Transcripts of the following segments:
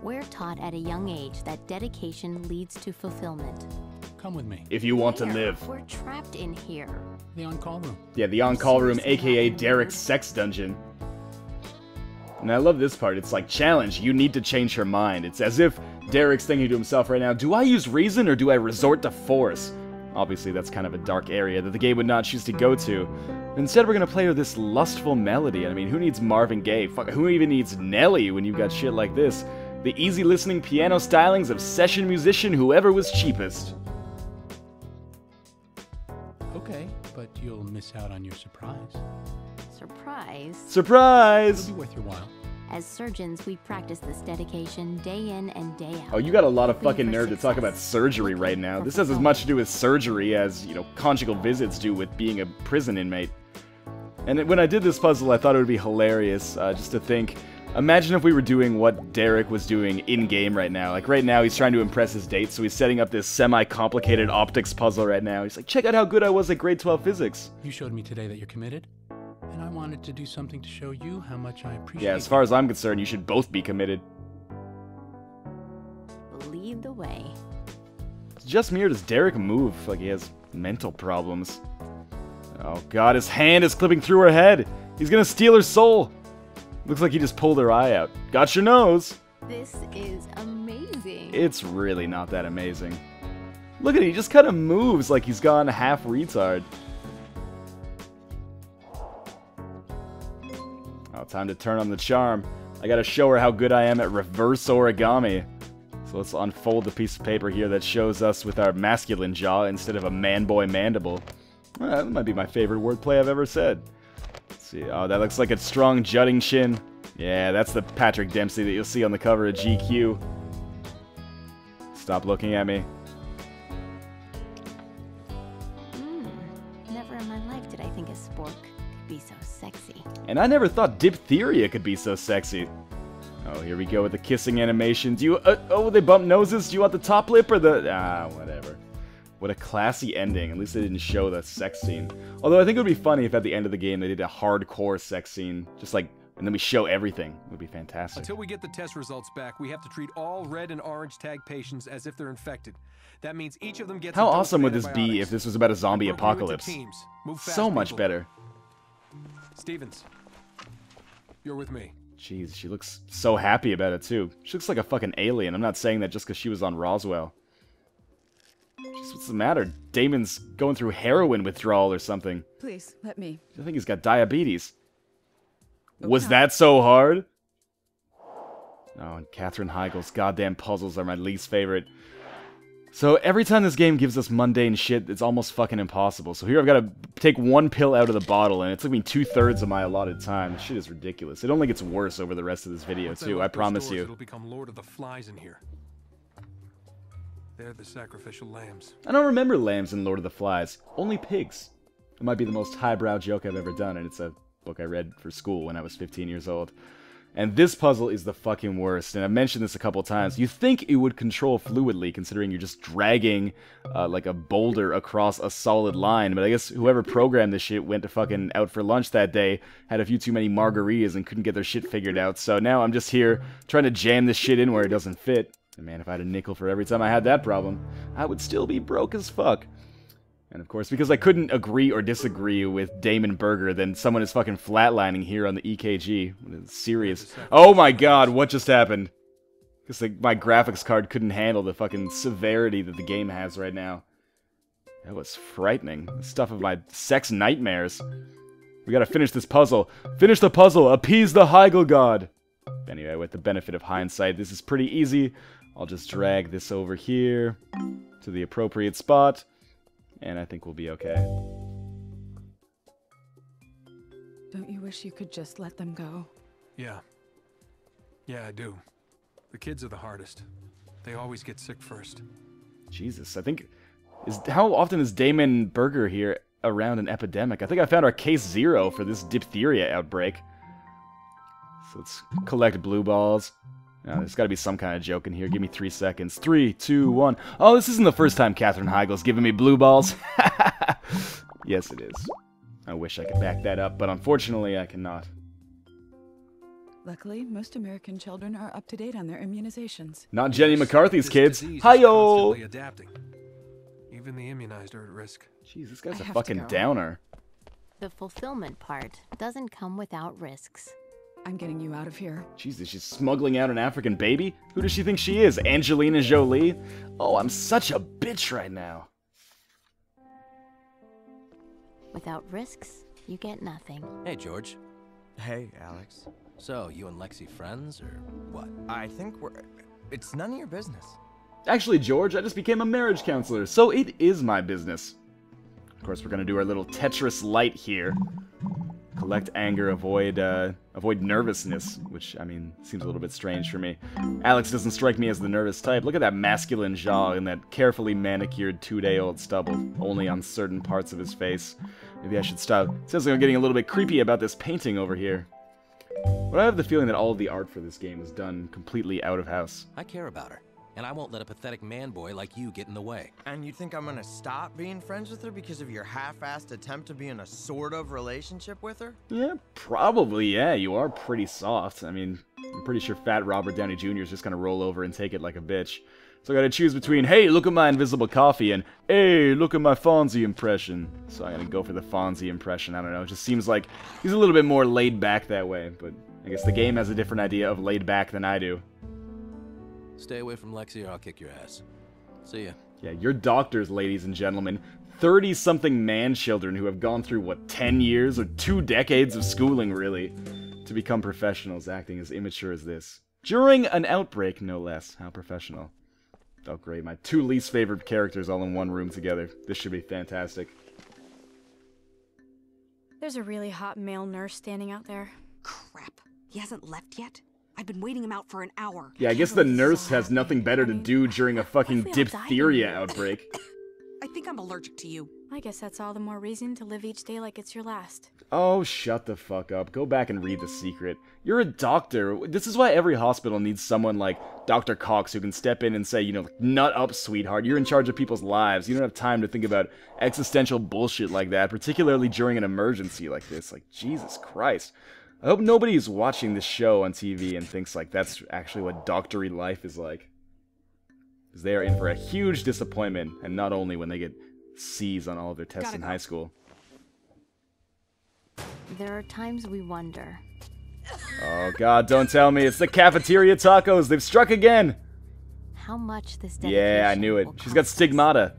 We're taught at a young age that dedication leads to fulfillment. Come with me. If you want to live. We're trapped in here. The on-call room. Yeah, the on-call room, aka Derek's sex dungeon. And I love this part. It's like, challenge, you need to change her mind. It's as if Derek's thinking to himself right now, do I use reason or do I resort to force? Obviously, that's kind of a dark area that the game would not choose to go to. Instead, we're gonna play with this lustful melody. I mean, who needs Marvin Gaye? Fuck, who even needs Nelly when you've got shit like this? The easy-listening piano stylings of session musician whoever was cheapest. Okay, but you'll miss out on your surprise. Surprise? Surprise! It'll be worth your while. As surgeons, we practice this dedication day in and day out. Oh, you got a lot of fucking nerve to talk about surgery right now. This has as much to do with surgery as, you know, conjugal visits do with being a prison inmate. And when I did this puzzle, I thought it would be hilarious, just to think, imagine if we were doing what Derek was doing in-game right now. Like, right now, he's trying to impress his date, so he's setting up this semi-complicated optics puzzle right now. He's like, check out how good I was at grade 12 physics. You showed me today that you're committed, and I wanted to do something to show you how much I appreciate Yeah, as far as I'm concerned, you should both be committed. Lead the way. It's just me, or does Derek move like he has mental problems? Oh god, his hand is clipping through her head! He's gonna steal her soul! Looks like he just pulled her eye out. Got your nose! This is amazing. It's really not that amazing. Look at it, he just kind of moves like he's gone half retard. Oh, time to turn on the charm. I gotta show her how good I am at reverse origami. So let's unfold the piece of paper here that shows us with our masculine jaw instead of a man-boy mandible. Well, that might be my favorite wordplay I've ever said. Let's see. Oh, that looks like a strong jutting chin. Yeah, that's the Patrick Dempsey that you'll see on the cover of GQ. Stop looking at me. Never in my life did I think a spork could be so sexy. And I never thought diphtheria could be so sexy. Oh, here we go with the kissing animation. Do you, oh, they bump noses? Do you want the top lip or the, whatever. What a classy ending. At least they didn't show the sex scene. Although I think it would be funny if at the end of the game they did a hardcore sex scene. Just like, and then we show everything. It would be fantastic. Until we get the test results back, we have to treat all red and orange tag patients as if they're infected. That means each of them gets How awesome would this be if this was about a zombie apocalypse? So much better. Stevens, you're with me. Jeez, she looks so happy about it too. She looks like a fucking alien. I'm not saying that just because she was on Roswell. Jeez, what's the matter? Damon's going through heroin withdrawal or something. Please, let me. I think he's got diabetes. Was that so hard? Oh, and Katherine Heigl's goddamn puzzles are my least favorite. So every time this game gives us mundane shit, it's almost fucking impossible. So here I've got to take one pill out of the bottle, and it took me 2/3 of my allotted time. This shit is ridiculous. It only gets worse over the rest of this video, too, I promise you. It'll become Lord of the Flies in here. They're the sacrificial lambs. I don't remember lambs in Lord of the Flies. Only pigs. It might be the most highbrow joke I've ever done, and it's a book I read for school when I was 15 years old. And this puzzle is the fucking worst, and I've mentioned this a couple times. You think it would control fluidly, considering you're just dragging, like a boulder across a solid line, but I guess whoever programmed this shit went to fucking out for lunch that day, had a few too many margaritas, and couldn't get their shit figured out, so now I'm just here trying to jam this shit in where it doesn't fit. And man, if I had a nickel for every time I had that problem, I would still be broke as fuck. And of course, because I couldn't agree or disagree with Damon Berger, then someone is fucking flatlining here on the EKG. It's serious. Oh my god, what just happened? Because like, my graphics card couldn't handle the fucking severity that the game has right now. That was frightening. The stuff of my sex nightmares. We gotta finish this puzzle. Finish the puzzle! Appease the Heiglgod! Anyway, with the benefit of hindsight, this is pretty easy. I'll just drag this over here to the appropriate spot. And I think we'll be okay. Don't you wish you could just let them go? Yeah. Yeah, I do. The kids are the hardest. They always get sick first. Jesus, I think... How often is Damon Berger here around an epidemic? I think I found our case 0 for this diphtheria outbreak. So let's collect blue balls. Oh, there's got to be some kind of joke in here. Give me 3 seconds. 3, 2, 1. Oh, this isn't the first time Katherine Heigl's giving me blue balls. Yes, it is. I wish I could back that up, but unfortunately I cannot. Luckily, most American children are up to date on their immunizations. Not Jenny McCarthy's This kids. disease is Hi-yo! constantly adapting. Even the immunized are at risk. Jeez, this guy's I a have to fucking go. downer. The fulfillment part doesn't come without risks. I'm getting you out of here. Jesus, she's smuggling out an African baby? Who does she think she is? Angelina Jolie? Oh, I'm such a bitch right now. Without risks, you get nothing. Hey, George. Hey, Alex. So, you and Lexi friends, or what? I think it's none of your business. Actually, George, I just became a marriage counselor, so it is my business. Of course, we're gonna do our little Tetris light here. Collect anger, avoid nervousness, which, I mean, seems a little bit strange for me. Alex doesn't strike me as the nervous type. Look at that masculine jaw and that carefully manicured 2-day-old stubble, only on certain parts of his face. Maybe I should stop. It sounds like I'm getting a little bit creepy about this painting over here. But I have the feeling that all of the art for this game is done completely out of house. I care about her, and I won't let a pathetic man-boy like you get in the way. And you think I'm gonna stop being friends with her because of your half-assed attempt to be in a sort of relationship with her? Yeah, probably, yeah. You are pretty soft. I mean, I'm pretty sure fat Robert Downey Jr. is just gonna roll over and take it like a bitch. So I gotta choose between, hey, look at my invisible coffee, and, hey, look at my Fonzie impression. So I'm gonna go for the Fonzie impression. I don't know, it just seems like he's a little bit more laid back that way, but I guess the game has a different idea of laid back than I do. Stay away from Lexi or I'll kick your ass. See ya. Yeah, you're doctors, ladies and gentlemen. 30-something man-children who have gone through, what, 10 years or 2 decades of schooling, really, to become professionals acting as immature as this. During an outbreak, no less. How professional. Oh, great. My 2 least favorite characters all in one room together. This should be fantastic. There's a really hot male nurse standing out there. Crap. He hasn't left yet? I've been waiting him out for an hour. Yeah, I guess the nurse has nothing better to do during a fucking diphtheria outbreak. I think I'm allergic to you. I guess that's all the more reason to live each day like it's your last. Oh, shut the fuck up. Go back and read The Secret. You're a doctor. This is why every hospital needs someone like Dr. Cox who can step in and say, you know, nut up, sweetheart. You're in charge of people's lives. You don't have time to think about existential bullshit like that, particularly during an emergency like this. Like, Jesus Christ. I hope nobody's watching this show on TV and thinks, like, that's actually what doctory life is like. Because they are in for a huge disappointment, and not only when they get C's on all of their tests in high school. There are times we wonder. Oh god, don't tell me. It's the cafeteria tacos. They've struck again. How much this dedication Yeah, I knew it. will She's got cost us. stigmata.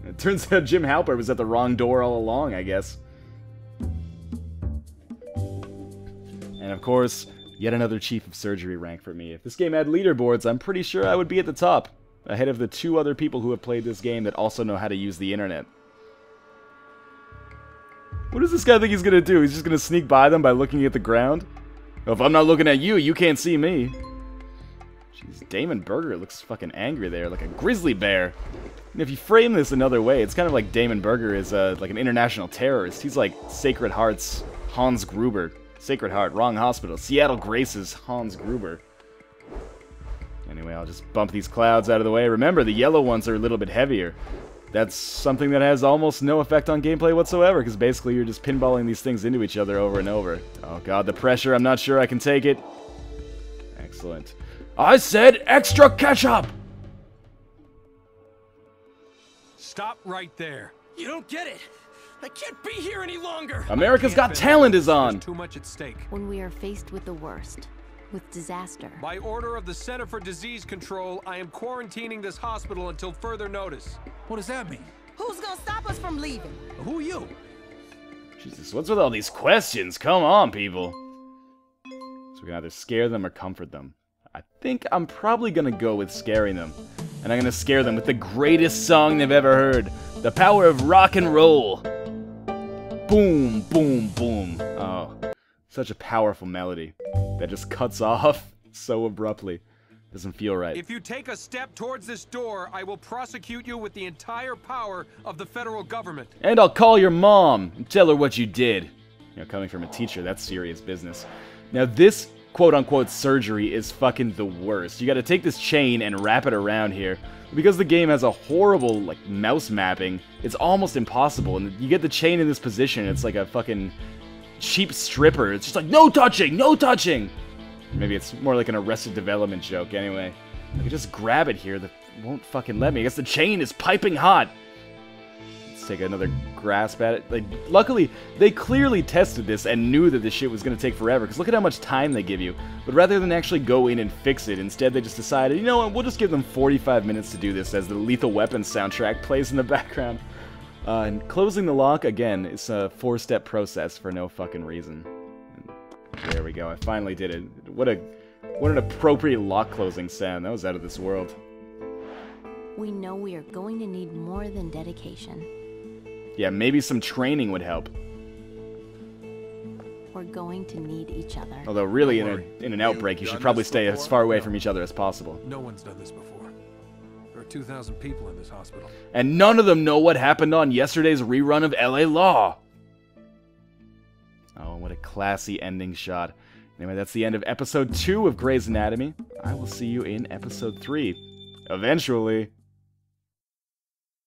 It turns out Jim Halpert was at the wrong door all along, I guess. And of course, yet another chief of surgery rank for me. If this game had leaderboards, I'm pretty sure I would be at the top, ahead of the 2 other people who have played this game that also know how to use the internet. What does this guy think he's gonna do? He's just gonna sneak by them by looking at the ground? Oh, if I'm not looking at you, you can't see me. Jeez, Damon Berger looks fucking angry there, like a grizzly bear. And if you frame this another way, it's kind of like Damon Berger is like an international terrorist. He's like Sacred Heart's Hans Gruber. Sacred Heart, wrong hospital. Seattle Grace's Hans Gruber. Anyway, I'll just bump these clouds out of the way. Remember, the yellow ones are a little bit heavier. That's something that has almost no effect on gameplay whatsoever, because basically you're just pinballing these things into each other over and over. Oh god, the pressure, I'm not sure I can take it. Excellent. I said extra ketchup! Stop right there. You don't get it! I can't be here any longer! America's Got Talent is on! There's too much at stake. When we are faced with the worst, with disaster. By order of the Center for Disease Control, I am quarantining this hospital until further notice. What does that mean? Who's gonna stop us from leaving? Who are you? Jesus, what's with all these questions? Come on, people. So we can either scare them or comfort them. I think I'm probably gonna go with scaring them. And I'm gonna scare them with the greatest song they've ever heard. The power of rock and roll. Boom, boom, boom. Oh, such a powerful melody that just cuts off so abruptly. Doesn't feel right. If you take a step towards this door, I will prosecute you with the entire power of the federal government. And I'll call your mom and tell her what you did. You know, coming from a teacher, that's serious business. Now this quote-unquote surgery is fucking the worst. You gotta take this chain and wrap it around here. Because the game has a horrible, like, mouse mapping, it's almost impossible. And you get the chain in this position, it's like a fucking, cheap stripper. It's just like, no touching, no touching. Maybe it's more like an Arrested Development joke anyway. I could just grab it here. That won't fucking let me. I guess the chain is piping hot. Let's take another grasp at it. Like, luckily, they clearly tested this and knew that this shit was going to take forever, because look at how much time they give you. But rather than actually go in and fix it, instead they just decided, you know what, we'll just give them 45 minutes to do this as the Lethal Weapon soundtrack plays in the background. And closing the lock, again, it's a 4-step process for no fucking reason. And there we go, I finally did it. What an appropriate lock closing sound. That was out of this world. We know we are going to need more than dedication. Yeah, maybe some training would help. We're going to need each other. Although really, in an outbreak, you should probably stay as far away from each other as possible. No one's done this before. There are 2,000 people in this hospital. And none of them know what happened on yesterday's rerun of LA Law. Oh, what a classy ending shot. Anyway, that's the end of episode 2 of Grey's Anatomy. I will see you in episode 3. Eventually.